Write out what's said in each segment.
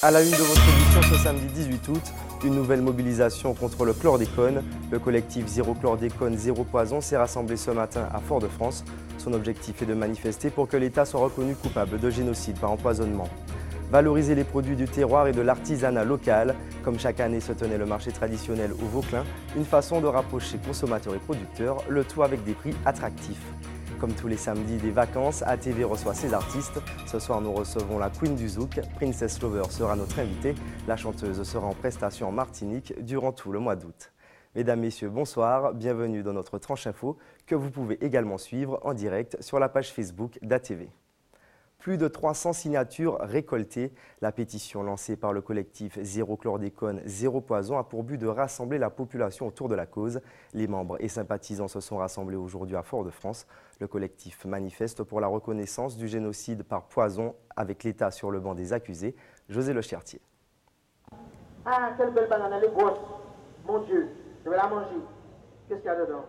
À la une de votre édition ce samedi 18 août, une nouvelle mobilisation contre le chlordécone. Le collectif Zéro chlordécone, zéro poison s'est rassemblé ce matin à Fort-de-France. Son objectif est de manifester pour que l'État soit reconnu coupable de génocide par empoisonnement. Valoriser les produits du terroir et de l'artisanat local. Comme chaque année se tenait le marché traditionnel au Vauclin, une façon de rapprocher consommateurs et producteurs, le tout avec des prix attractifs. Comme tous les samedis des vacances, ATV reçoit ses artistes. Ce soir, nous recevons la Queen du Zouk. Princess Lover sera notre invitée. La chanteuse sera en prestation en Martinique durant tout le mois d'août. Mesdames, Messieurs, bonsoir. Bienvenue dans notre Tranche Info que vous pouvez également suivre en direct sur la page Facebook d'ATV. Plus de 300 signatures récoltées. La pétition lancée par le collectif Zéro chlordécone, zéro poison a pour but de rassembler la population autour de la cause. Les membres et sympathisants se sont rassemblés aujourd'hui à Fort-de-France. Le collectif manifeste pour la reconnaissance du génocide par poison avec l'État sur le banc des accusés. José Le Chertier. Ah, quelle belle banane, elle est grosse. Mon Dieu, je vais la manger. Qu'est-ce qu'il y a dedans?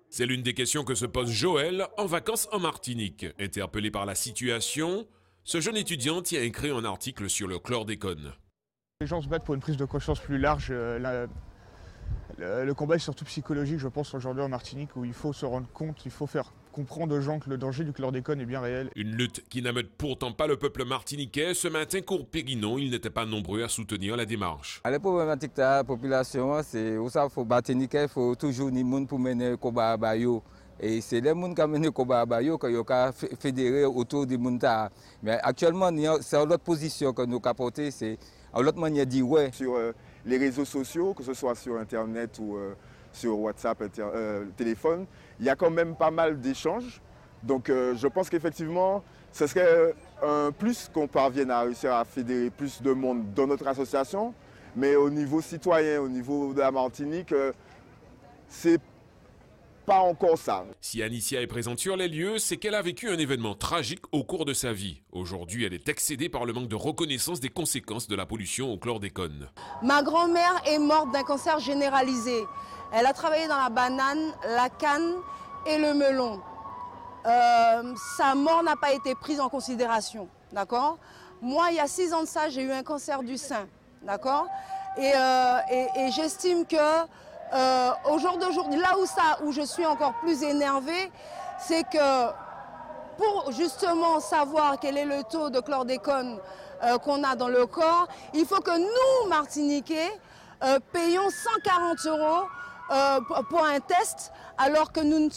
C'est l'une des questions que se pose Joël en vacances en Martinique. Interpellé par la situation, ce jeune étudiant tient à écrire un article sur le chlordécone. Les gens se battent pour une prise de conscience plus large. Le combat est surtout psychologique, je pense, aujourd'hui en Martinique, où il faut se rendre compte, il faut faire comprendre aux gens que le danger du chlordécone est bien réel. Une lutte qui n'ameute pourtant pas le peuple martiniquais. Ce matin, cours Périnon, ils n'étaient pas nombreux à soutenir la démarche. Les problématiques de la population, c'est où ça faut Martiniquais, il faut toujours ni monde pour mener le combat à Bayo. Et c'est les gens qui ont mené le combat à Bayo qui ont fédéré autour des gens. Mais actuellement, c'est l'autre position que nous avons portée, c'est l'autre manière de dire ouais. Sur les réseaux sociaux, que ce soit sur Internet ou sur WhatsApp, téléphone, il y a quand même pas mal d'échanges. Donc je pense qu'effectivement, ce serait un plus qu'on parvienne à réussir à fédérer plus de monde dans notre association. Mais au niveau citoyen, au niveau de la Martinique, c'est pas encore ça. Si Anicia est présente sur les lieux, c'est qu'elle a vécu un événement tragique au cours de sa vie. Aujourd'hui, elle est excédée par le manque de reconnaissance des conséquences de la pollution au chlordécone. Ma grand-mère est morte d'un cancer généralisé. Elle a travaillé dans la banane, la canne et le melon. Sa mort n'a pas été prise en considération, d'accord? Moi, il y a 6 ans de ça, j'ai eu un cancer du sein, d'accord? Et j'estime que au jour d'aujourd'hui, là où je suis encore plus énervée, c'est que pour justement savoir quel est le taux de chlordécone qu'on a dans le corps, il faut que nous, Martiniquais, payons 140 € pour un test, alors que nous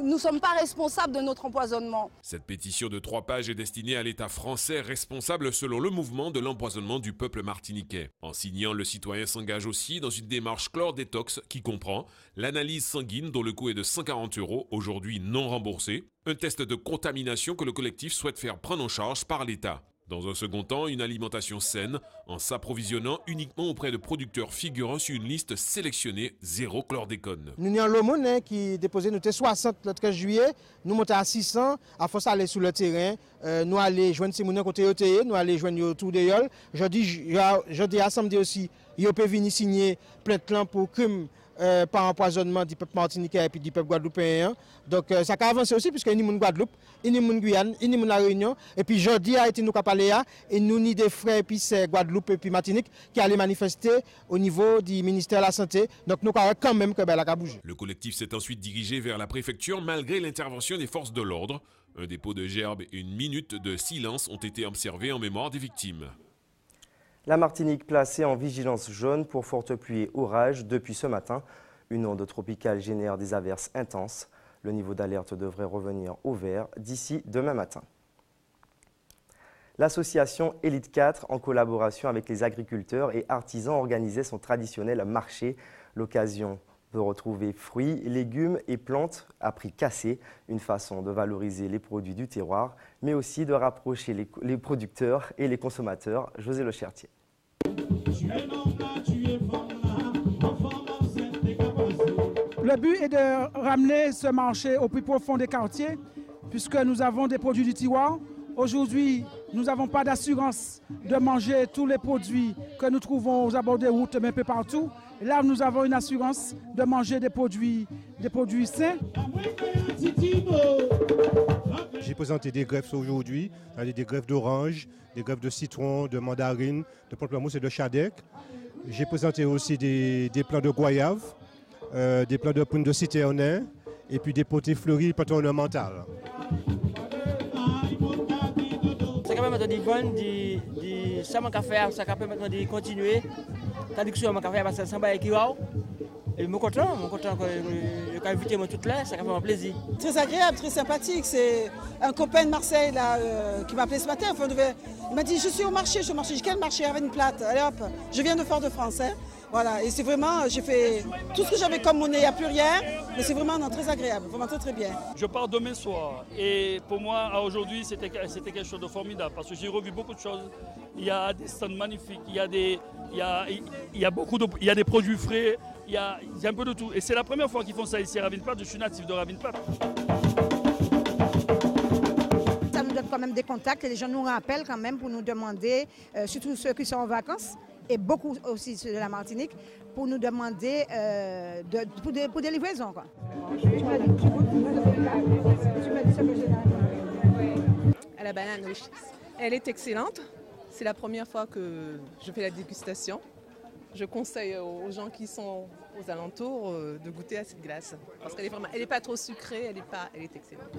ne sommes pas responsables de notre empoisonnement. Cette pétition de 3 pages est destinée à l'État français responsable selon le mouvement de l'empoisonnement du peuple martiniquais. En signant, le citoyen s'engage aussi dans une démarche chlordétox qui comprend l'analyse sanguine dont le coût est de 140 €, aujourd'hui non remboursé, un test de contamination que le collectif souhaite faire prendre en charge par l'État. Dans un second temps, une alimentation saine en s'approvisionnant uniquement auprès de producteurs figurant sur une liste sélectionnée zéro chlordécone. Nous avons le monde qui déposé, nous étions 60 le 13 juillet, nous montons à 600, à force d'aller sur le terrain, nous allons joindre ces gens côté OTE, nous allons joindre autour de Yol. Je dis à samedi aussi, ils peuvent venir signer plainte pour crime par empoisonnement du peuple martiniquais et puis du peuple guadeloupéen. Donc ça a avancé aussi puisque nous sommes Guadeloupe, nous sommes Guyane, nous sommes La Réunion. Et puis jeudi a été nous parlé et nous ni des frères et puis c'est Guadeloupe et puis Martinique qui allaient manifester au niveau du ministère de la Santé. Donc nous croyons quand même que la a bougé. Le collectif s'est ensuite dirigé vers la préfecture malgré l'intervention des forces de l'ordre. Un dépôt de gerbes et une minute de silence ont été observés en mémoire des victimes. La Martinique placée en vigilance jaune pour fortes pluies et orages depuis ce matin. Une onde tropicale génère des averses intenses. Le niveau d'alerte devrait revenir au vert d'ici demain matin. L'association Elite 4, en collaboration avec les agriculteurs et artisans, organisait son traditionnel marché. L'occasion de retrouver fruits, légumes et plantes à prix cassés, une façon de valoriser les produits du terroir, mais aussi de rapprocher les producteurs et les consommateurs. José Le Chertier. Le but est de ramener ce marché au plus profond des quartiers, puisque nous avons des produits du terroir. Aujourd'hui, nous n'avons pas d'assurance de manger tous les produits que nous trouvons aux abords des routes, mais un peu partout. Et là, nous avons une assurance de manger des produits sains. J'ai présenté des greffes aujourd'hui, des greffes d'orange, des greffes de citron, de mandarine, de pamplemousse et de chadec. J'ai présenté aussi des plants de goyave, des plants de prune de citernin et puis des potées fleuries, des plantes ornementales. Ça permet de vendre, ça m'a fait, ça permet de continuer. Tandis que sur mon café, parce que ça m'a équilibré. Et je suis content que j'ai invité moi toute là, ça fait un plaisir. Très agréable, très sympathique. C'est un copain de Marseille là, qui m'a appelé ce matin. Enfin, il m'a dit je suis au marché, je suis au marché. Quel marché? Avec une plate. Allez hop, je viens de Fort-de-France. Hein. Voilà, et c'est vraiment, j'ai fait tout ce que j'avais comme monnaie, il n'y a plus rien, mais c'est vraiment très agréable, vraiment très très bien. Je pars demain soir et pour moi, aujourd'hui, c'était quelque chose de formidable parce que j'ai revu beaucoup de choses. Il y a des stands magnifiques, il y a des produits frais, il y a un peu de tout. Et c'est la première fois qu'ils font ça ici à Ravensplate, je suis natif de Ravensplate. Ça nous donne quand même des contacts et les gens nous rappellent quand même pour nous demander, surtout ceux qui sont en vacances, et beaucoup aussi ceux de la Martinique, pour nous demander pour des livraisons. Quoi. À la banane, oui. Elle est excellente. C'est la première fois que je fais la dégustation. Je conseille aux gens qui sont aux alentours de goûter à cette glace. Parce qu'elle est vraiment, elle n'est pas trop sucrée, elle est excellente.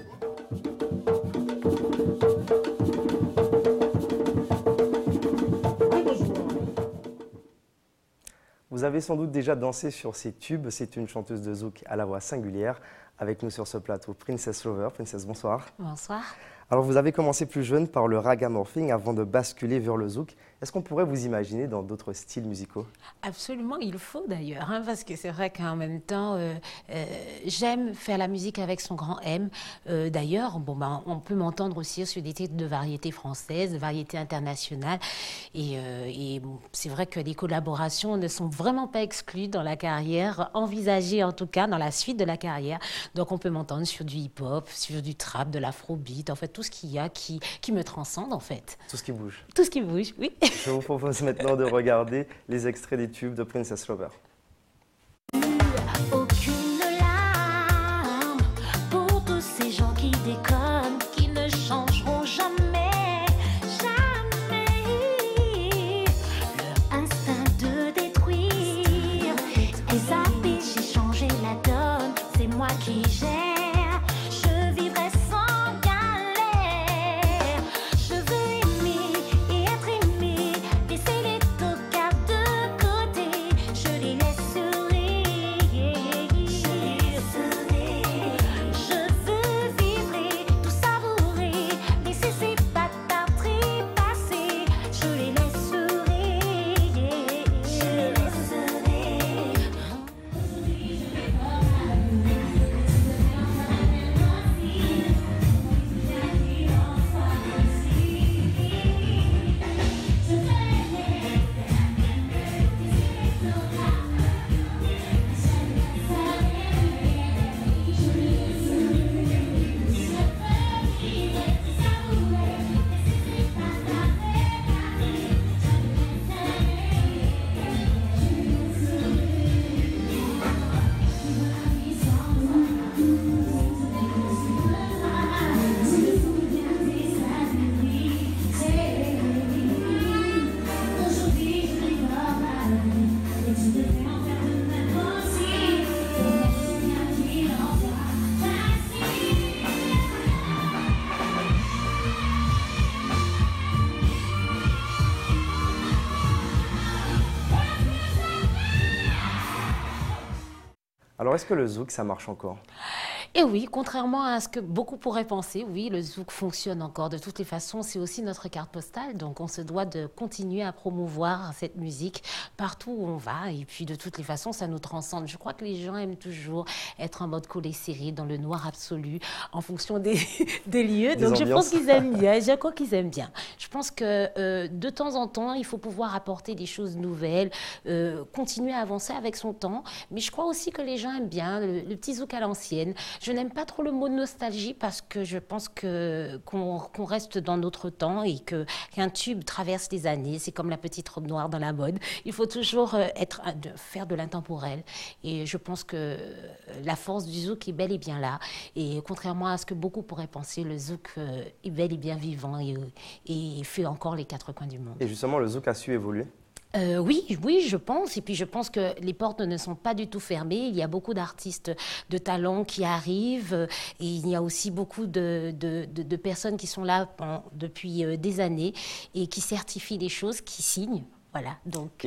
Vous avez sans doute déjà dansé sur ces tubes. C'est une chanteuse de zouk à la voix singulière. Avec nous sur ce plateau, Princess Lover. Princess, bonsoir. Bonsoir. Alors, vous avez commencé plus jeune par le ragamuffin avant de basculer vers le zouk. Est-ce qu'on pourrait vous imaginer dans d'autres styles musicaux? Absolument, il faut d'ailleurs, hein, parce que c'est vrai qu'en même temps, j'aime faire la musique avec son grand M. D'ailleurs, on peut m'entendre aussi sur des titres de variété française, de variété internationale. Et c'est vrai que les collaborations ne sont vraiment pas exclues dans la carrière, envisagées en tout cas dans la suite de la carrière. Donc on peut m'entendre sur du hip-hop, sur du trap, de l'afrobeat, en fait tout ce qu'il y a qui me transcende en fait. Tout ce qui bouge. Tout ce qui bouge, oui. Je vous propose maintenant de regarder les extraits des tubes de Princess Lover. Aucune larme pour tous ces gens qui déconnent, qui ne changeront jamais, jamais. Leur instinct de détruire et zapper, j'ai changé la donne, c'est moi qui gère. Je vivrai sans galère. Je veux aimer et être aimé, laisser les tocards de côté, je les laisserai. Je veux vivre, tout savourer, laisser ces bâtards trépasser, je les laisserai. Je les laisserai. Alors, est-ce que le zouk, ça marche encore? Et oui, contrairement à ce que beaucoup pourraient penser, oui, le zouk fonctionne encore. De toutes les façons, c'est aussi notre carte postale. Donc, on se doit de continuer à promouvoir cette musique partout où on va. Et puis, de toutes les façons, ça nous transcende. Je crois que les gens aiment toujours être en mode collé serré, dans le noir absolu, en fonction des lieux. Donc, je pense qu'ils aiment bien. Je crois qu'ils aiment bien. Je pense que de temps en temps, il faut pouvoir apporter des choses nouvelles, continuer à avancer avec son temps. Mais je crois aussi que les gens aiment bien le petit zouk à l'ancienne. Je n'aime pas trop le mot nostalgie parce que je pense qu'on reste dans notre temps et qu'un tube traverse les années. C'est comme la petite robe noire dans la mode. Il faut toujours faire de l'intemporel. Et je pense que la force du zouk est bel et bien là. Et contrairement à ce que beaucoup pourraient penser, le zouk est bel et bien vivant et fait encore les quatre coins du monde. Et justement, le zouk a su évoluer? Oui, je pense. Et puis, je pense que les portes ne sont pas du tout fermées. Il y a beaucoup d'artistes de talent qui arrivent. Et il y a aussi beaucoup de personnes qui sont là depuis des années et qui certifient les choses, qui signent. Voilà, donc,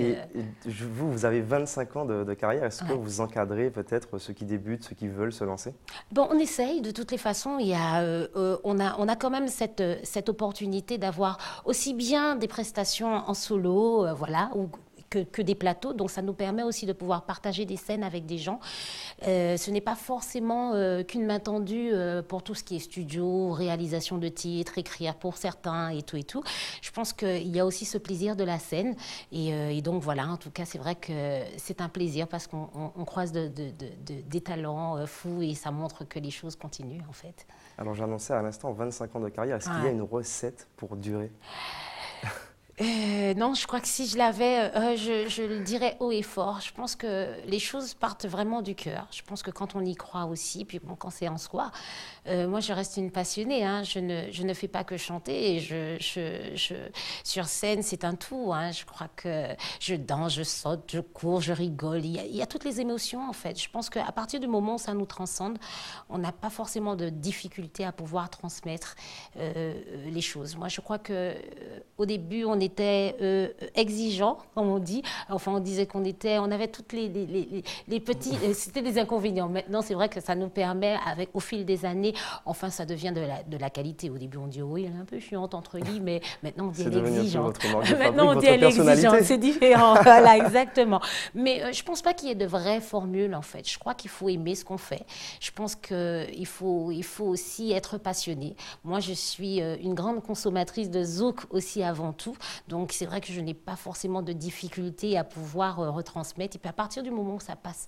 vous avez 25 ans de carrière. Est-ce que vous encadrez peut-être ceux qui débutent, ceux qui veulent se lancer? Bon, on essaye de toutes les façons. On a quand même cette opportunité d'avoir aussi bien des prestations en solo, voilà, que des plateaux. Donc, ça nous permet aussi de pouvoir partager des scènes avec des gens. Ce n'est pas forcément qu'une main tendue pour tout ce qui est studio, réalisation de titres, écrire pour certains et tout et tout. Je pense qu'il y a aussi ce plaisir de la scène. Et donc, voilà, en tout cas, c'est vrai que c'est un plaisir parce qu'on croise des talents fous et ça montre que les choses continuent, en fait. Alors, j'annonçais à l'instant 25 ans de carrière. Est-ce qu'il y a une recette pour durer? Non, je crois que si je l'avais, je le dirais haut et fort. Je pense que les choses partent vraiment du cœur. Je pense que quand on y croit aussi, puis bon, quand c'est en soi, moi je reste une passionnée. Hein. Je ne fais pas que chanter. Et sur scène, c'est un tout. Hein. Je crois que je danse, je saute, je cours, je rigole. Il y a toutes les émotions en fait. Je pense qu'à partir du moment où ça nous transcende, on n'a pas forcément de difficulté à pouvoir transmettre les choses. Moi, je crois que au début, on était exigeant, comme on dit. Enfin, on disait on avait toutes les petits... C'était des inconvénients. Maintenant, c'est vrai que ça nous permet, au fil des années, enfin, ça devient de la qualité. Au début, on dit, oui, elle est un peu chiante, entre guillemets. Maintenant, on dit, elle est exigeante. Maintenant, on dit, elle est exigeante. C'est différent. Voilà, exactement. Mais je ne pense pas qu'il y ait de vraies formules, en fait. Je crois qu'il faut aimer ce qu'on fait. Je pense qu'il faut aussi être passionné. Moi, je suis une grande consommatrice de zouk aussi avant tout. Donc, c'est vrai que je n'ai pas forcément de difficulté à pouvoir retransmettre. Et puis, à partir du moment où ça passe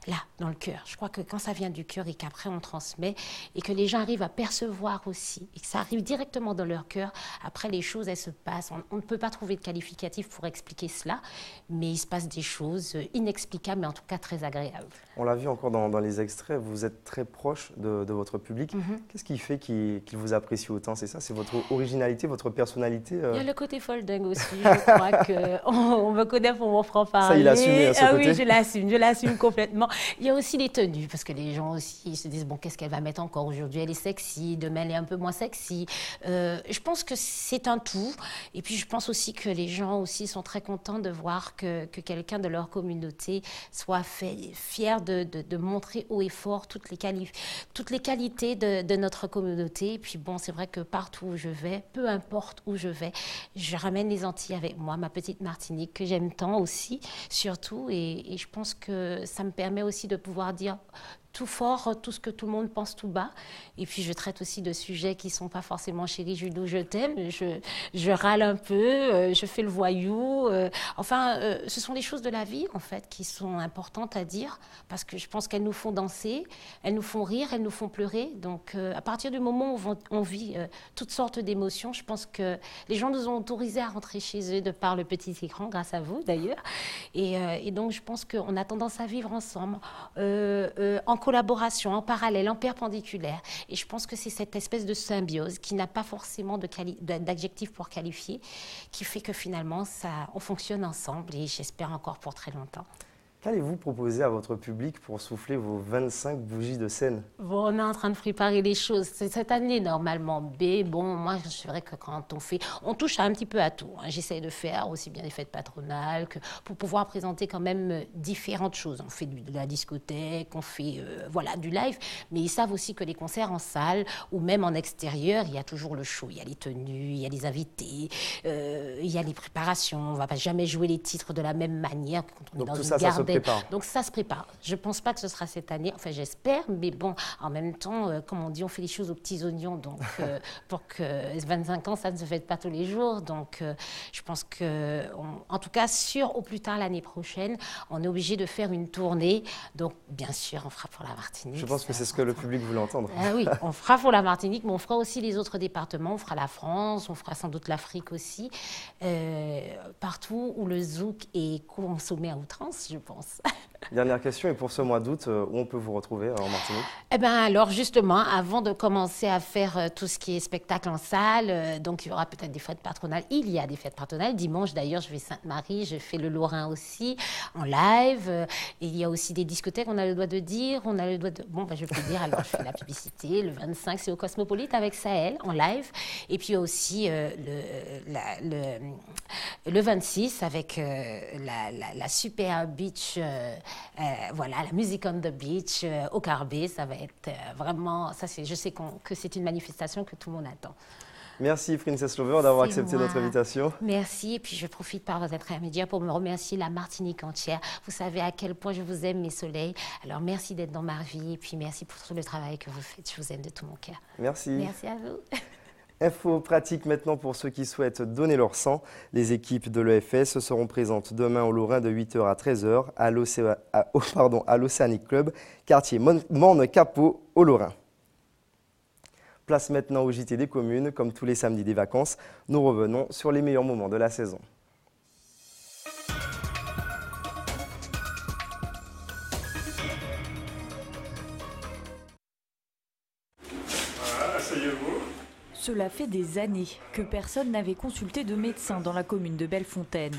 là, dans le cœur, je crois que quand ça vient du cœur et qu'après on transmet et que les gens arrivent à percevoir aussi et que ça arrive directement dans leur cœur, après les choses, elles se passent. On ne peut pas trouver de qualificatif pour expliquer cela, mais il se passe des choses inexplicables, mais en tout cas très agréables. On l'a vu encore dans les extraits, vous êtes très proche de votre public. Qu'est-ce qui fait qu'il vous apprécie autant? C'est ça? C'est votre originalité, votre personnalité? Il y a le côté folle dingue aussi. Je crois qu'on me connaît pour mon franc-parler. Ça, il assume à ce côté. Oui, je l'assume complètement. Il y a aussi les tenues, parce que les gens aussi se disent, bon, qu'est-ce qu'elle va mettre encore aujourd'hui? Elle est sexy, demain elle est un peu moins sexy. Je pense que c'est un tout. Et puis je pense aussi que les gens aussi sont très contents de voir que quelqu'un de leur communauté soit fier de montrer haut et fort toutes les qualités de notre communauté. Et puis bon, c'est vrai que partout où je vais, peu importe où je vais, je ramène les Antilles avec moi, ma petite Martinique, que j'aime tant aussi, surtout. Et je pense que ça me permet aussi de pouvoir dire tout fort, tout ce que tout le monde pense tout bas. Et puis, je traite aussi de sujets qui ne sont pas forcément chérie Judo, je t'aime. Je râle un peu, je fais le voyou. Ce sont des choses de la vie, en fait, qui sont importantes à dire parce que je pense qu'elles nous font danser, elles nous font rire, elles nous font pleurer. Donc, à partir du moment où on vit toutes sortes d'émotions, je pense que les gens nous ont autorisés à rentrer chez eux de par le petit écran, grâce à vous, d'ailleurs. Et donc, je pense qu'on a tendance à vivre ensemble, en collaboration, en parallèle, en perpendiculaire. Et je pense que c'est cette espèce de symbiose qui n'a pas forcément d'adjectif pour qualifier, qui fait que finalement, on fonctionne ensemble et j'espère encore pour très longtemps. Qu'allez-vous proposer à votre public pour souffler vos 25 bougies de scène? Bon, on est en train de préparer les choses. C'est cette année, normalement. Mais bon, moi, c'est vrai que quand on touche un petit peu à tout. Hein. J'essaie de faire aussi bien des fêtes patronales pour pouvoir présenter quand même différentes choses. On fait de la discothèque, on fait du live. Mais ils savent aussi que les concerts en salle ou même en extérieur, il y a toujours le show. Il y a les tenues, il y a les invités, il y a les préparations. On ne va pas jamais jouer les titres de la même manière quand on est dans une gare Fontaine. Donc ça se prépare. Je ne pense pas que ce sera cette année, enfin j'espère, mais bon, en même temps, comme on dit, on fait les choses aux petits oignons, donc pour que 25 ans, ça ne se fait pas tous les jours. Donc je pense que, en tout cas, au plus tard l'année prochaine, on est obligé de faire une tournée. Donc bien sûr, on fera pour la Martinique. Je pense que c'est ce que le public voulait entendre. Oui, on fera pour la Martinique, mais on fera aussi les autres départements, on fera la France, on fera sans doute l'Afrique aussi, partout où le zouk est consommé à outrance, je pense. Dernière question, et pour ce mois d'août, où on peut vous retrouver en Martinique? Eh bien alors justement, avant de commencer à faire tout ce qui est spectacle en salle, donc il y aura peut-être des fêtes patronales. Il y a des fêtes patronales. Dimanche d'ailleurs, je vais Sainte-Marie, je fais le Lorrain aussi en live. Il y a aussi des discothèques, on a le droit de dire, on a le droit de... Bon, je peux dire, alors je fais la publicité. Le 25, c'est au Cosmopolite avec Sahel en live. Et puis il y a aussi le 26 avec la super beach... voilà, la musique on the beach au Carbet, ça va être vraiment, je sais que c'est une manifestation que tout le monde attend. Merci Princess Lover d'avoir accepté notre invitation. Merci, et puis je profite par votre intermédiaire pour me remercier la Martinique entière. Vous savez à quel point je vous aime, mes soleils. Alors merci d'être dans ma vie, et puis merci pour tout le travail que vous faites. Je vous aime de tout mon cœur. Merci. Merci à vous. Info pratique maintenant pour ceux qui souhaitent donner leur sang. Les équipes de l'EFS seront présentes demain au Lorrain de 8h à 13h à l'Océanic Club, quartier Morne-Capot au Lorrain. Place maintenant au JT des communes. Comme tous les samedis des vacances, nous revenons sur les meilleurs moments de la saison. Voilà, asseyez-vous. Cela fait des années que personne n'avait consulté de médecin dans la commune de Bellefontaine.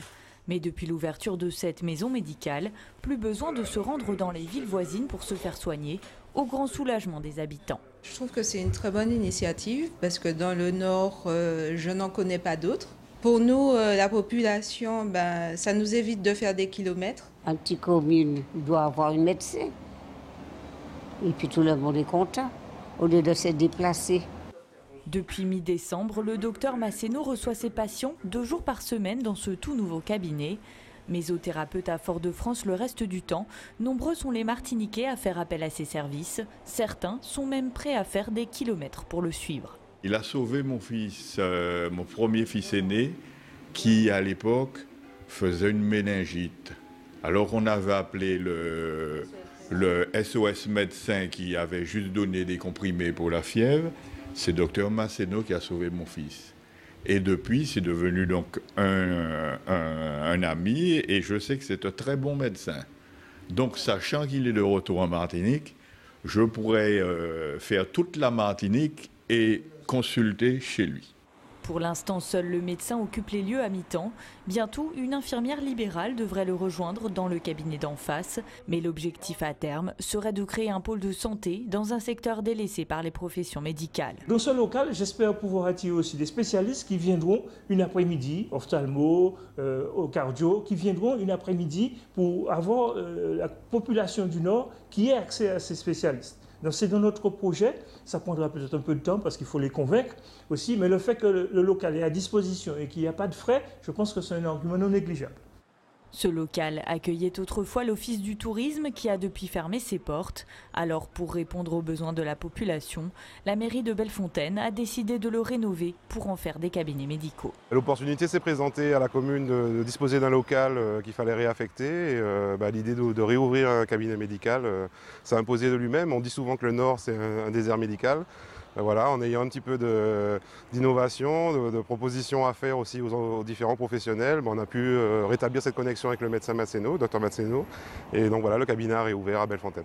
Mais depuis l'ouverture de cette maison médicale, plus besoin de se rendre dans les villes voisines pour se faire soigner, au grand soulagement des habitants. Je trouve que c'est une très bonne initiative parce que dans le Nord, je n'en connais pas d'autres. Pour nous, la population, ça nous évite de faire des kilomètres. Un petit commune doit avoir un médecin. Et puis tout le monde est content, au lieu de se déplacer. Depuis mi-décembre, le docteur Masséno reçoit ses patients 2 jours par semaine dans ce tout nouveau cabinet. Mésothérapeute à Fort-de-France le reste du temps, nombreux sont les Martiniquais à faire appel à ses services. Certains sont même prêts à faire des kilomètres pour le suivre. Il a sauvé mon fils, mon premier fils aîné, qui à l'époque faisait une méningite. Alors on avait appelé le SOS médecin qui avait juste donné des comprimés pour la fièvre. C'est docteur Masséno qui a sauvé mon fils. Et depuis, c'est devenu donc un ami, et je sais que c'est un très bon médecin. Donc, sachant qu'il est de retour en Martinique, je pourrais faire toute la Martinique et consulter chez lui. Pour l'instant, seul le médecin occupe les lieux à mi-temps. Bientôt, une infirmière libérale devrait le rejoindre dans le cabinet d'en face. Mais l'objectif à terme serait de créer un pôle de santé dans un secteur délaissé par les professions médicales. Dans ce local, j'espère pouvoir attirer aussi des spécialistes qui viendront une après-midi, ophtalmo, au cardio, qui viendront une après-midi pour avoir la population du Nord qui ait accès à ces spécialistes. Donc c'est dans notre projet, ça prendra peut-être un peu de temps parce qu'il faut les convaincre aussi, mais le fait que le local est à disposition et qu'il n'y a pas de frais, je pense que c'est un argument non négligeable. Ce local accueillait autrefois l'Office du tourisme qui a depuis fermé ses portes. Alors pour répondre aux besoins de la population, la mairie de Bellefontaine a décidé de le rénover pour en faire des cabinets médicaux. L'opportunité s'est présentée à la commune de disposer d'un local qu'il fallait réaffecter. L'idée de réouvrir un cabinet médical s'est imposée de lui-même. On dit souvent que le Nord c'est un désert médical. Voilà, en ayant un petit peu d'innovation, de propositions à faire aussi aux différents professionnels, on a pu rétablir cette connexion avec le médecin Masséno, Dr Masséno, et donc voilà, le cabinet a réouvert à Bellefontaine.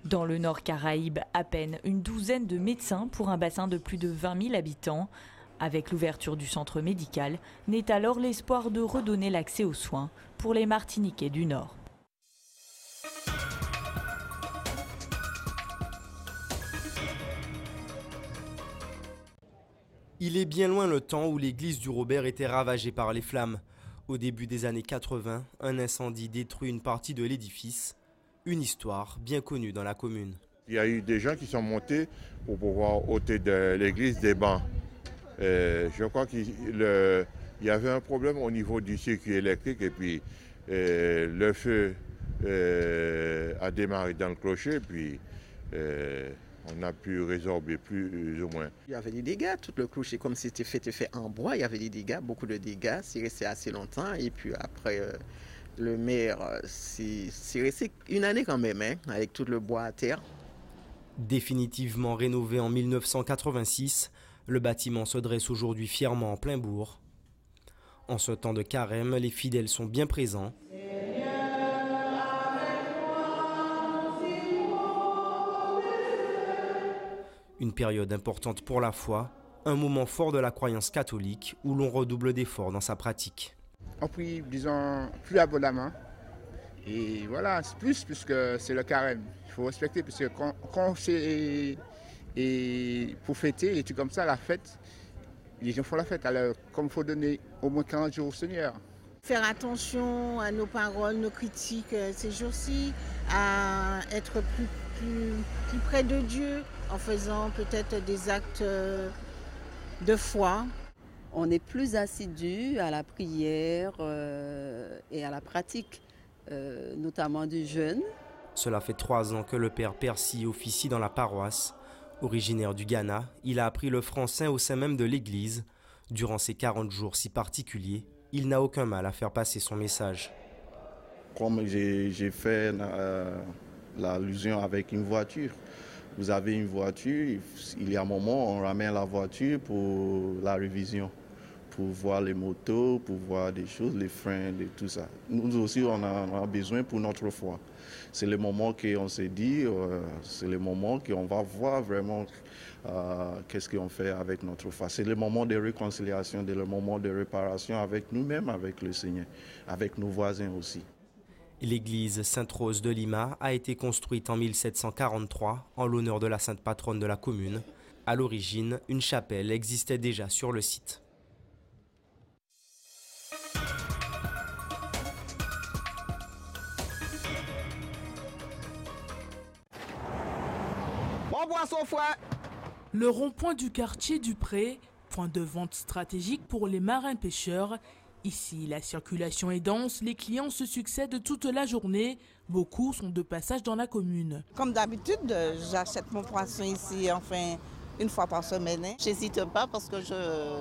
Dans le Nord Caraïbe, à peine une douzaine de médecins pour un bassin de plus de 20 000 habitants. Avec l'ouverture du centre médical, naît alors l'espoir de redonner l'accès aux soins pour les Martiniquais du Nord. Il est bien loin le temps où l'église du Robert était ravagée par les flammes. Au début des années 80, un incendie détruit une partie de l'édifice. Une histoire bien connue dans la commune. Il y a eu des gens qui sont montés pour pouvoir ôter de l'église des bancs. Je crois qu'il y avait un problème au niveau du circuit électrique et puis le feu a démarré dans le clocher, puis on a pu résorber plus ou moins. Il y avait des dégâts, tout le clocher, comme c'était fait en bois, il y avait des dégâts, beaucoup de dégâts, c'est resté assez longtemps. Et puis après, le maire, c'est resté une année quand même, hein, avec tout le bois à terre. Définitivement rénové en 1986, le bâtiment se dresse aujourd'hui fièrement en plein bourg. En ce temps de carême, les fidèles sont bien présents. Une période importante pour la foi, un moment fort de la croyance catholique où l'on redouble d'efforts dans sa pratique. On prie, disons, plus abondamment. Et voilà, c'est plus puisque c'est le carême. Il faut respecter, parce que quand c'est pour fêter, les trucs comme ça, la fête, les gens font la fête. Alors, comme il faut donner au moins 40 jours au Seigneur. Faire attention à nos paroles, nos critiques ces jours-ci, à être plus près de Dieu en faisant peut-être des actes de foi. On est plus assidu à la prière et à la pratique, notamment du jeûne. Cela fait 3 ans que le père Percy officie dans la paroisse. Originaire du Ghana, il a appris le français au sein même de l'église. Durant ces 40 jours si particuliers, il n'a aucun mal à faire passer son message. Comme j'ai fait l'allusion avec une voiture. Vous avez une voiture, il y a un moment, on ramène la voiture pour la révision, pour voir les motos, pour voir des choses, les freins, tout ça. Nous aussi, on a besoin pour notre foi. C'est le moment qu'on s'est dit, c'est le moment qu'on va voir vraiment qu'est-ce qu'on fait avec notre foi. C'est le moment de réconciliation, c'est le moment de réparation avec nous-mêmes, avec le Seigneur, avec nos voisins aussi. L'église Sainte-Rose de Lima a été construite en 1743 en l'honneur de la sainte patronne de la commune. À l'origine, une chapelle existait déjà sur le site. Le rond-point du quartier du Pré, point de vente stratégique pour les marins-pêcheurs. Ici, la circulation est dense, les clients se succèdent toute la journée. Beaucoup sont de passage dans la commune. Comme d'habitude, j'achète mon poisson ici, enfin, une fois par semaine. J'hésite pas parce que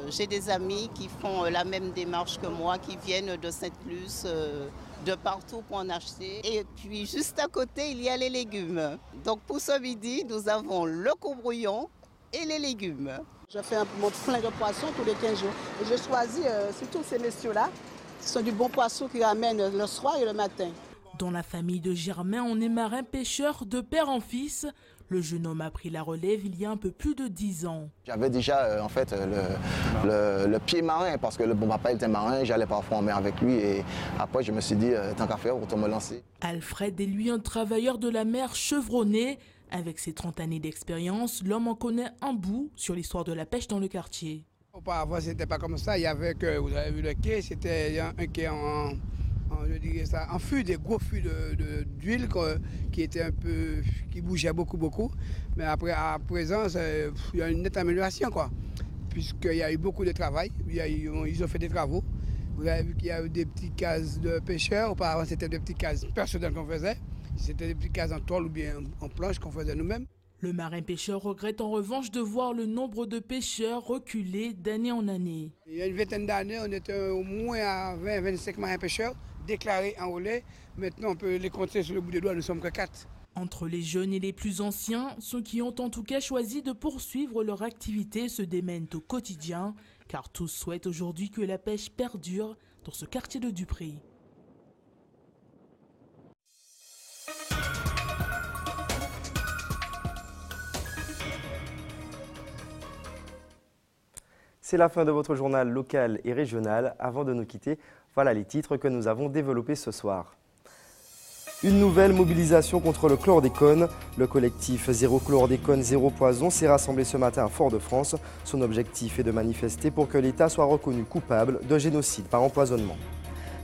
j'ai des amis qui font la même démarche que moi, qui viennent de Sainte-Luce, de partout pour en acheter. Et puis, juste à côté, il y a les légumes. Donc, pour ce midi, nous avons le combrouillon et les légumes. Je fais mon plein de poissons tous les 15 jours. Et je choisis surtout ces messieurs-là. Ce sont du bon poisson qu'ils ramènent le soir et le matin. Dans la famille de Germain, on est marin-pêcheur de père en fils. Le jeune homme a pris la relève il y a un peu plus de 10 ans. J'avais déjà en fait le pied marin parce que mon papa était marin, j'allais parfois en mer avec lui et après je me suis dit tant qu'à faire, autant me lancer. Alfred est lui un travailleur de la mer chevronné. Avec ses 30 années d'expérience, l'homme en connaît un bout sur l'histoire de la pêche dans le quartier. Auparavant, c'était pas comme ça. Il y avait vous avez vu le quai, c'était un quai en fût, des gros fûts d'huile qui était un peu, qui bougeait beaucoup. Mais après, à présent, il y a une nette amélioration, quoi. Puisqu'il y a eu beaucoup de travail, ils ont fait des travaux. Vous avez vu qu'il y a eu des petites cases de pêcheurs. Auparavant, c'était des petites cases personnelles qu'on faisait. C'était des petites cases en toile ou bien en planche qu'on faisait nous-mêmes. Le marin-pêcheur regrette en revanche de voir le nombre de pêcheurs reculer d'année en année. Il y a une vingtaine d'années, on était au moins à 20-25 marins-pêcheurs déclarés en relais. Maintenant, on peut les compter sur le bout des doigts, nous sommes que 4. Entre les jeunes et les plus anciens, ceux qui ont en tout cas choisi de poursuivre leur activité se démènent au quotidien, car tous souhaitent aujourd'hui que la pêche perdure dans ce quartier de Dupré. C'est la fin de votre journal local et régional. Avant de nous quitter, voilà les titres que nous avons développés ce soir. Une nouvelle mobilisation contre le chlordécone. Le collectif Zéro chlordécone, zéro poison s'est rassemblé ce matin à Fort-de-France. Son objectif est de manifester pour que l'État soit reconnu coupable de génocide par empoisonnement.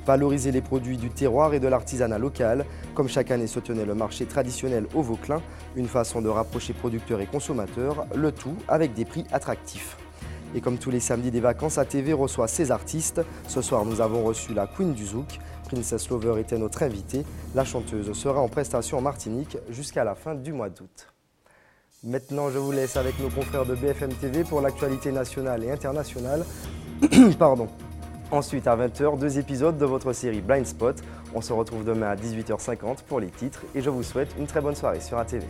Valoriser les produits du terroir et de l'artisanat local. Comme chaque année se tenait le marché traditionnel au Vauclin, une façon de rapprocher producteurs et consommateurs, le tout avec des prix attractifs. Et comme tous les samedis des vacances, ATV reçoit ses artistes. Ce soir, nous avons reçu la Queen du Zouk, Princess Lover était notre invitée. La chanteuse sera en prestation en Martinique jusqu'à la fin du mois d'août. Maintenant, je vous laisse avec nos confrères de BFM TV pour l'actualité nationale et internationale. Pardon. Ensuite, à 20h, 2 épisodes de votre série Blind Spot. On se retrouve demain à 18h50 pour les titres et je vous souhaite une très bonne soirée sur ATV.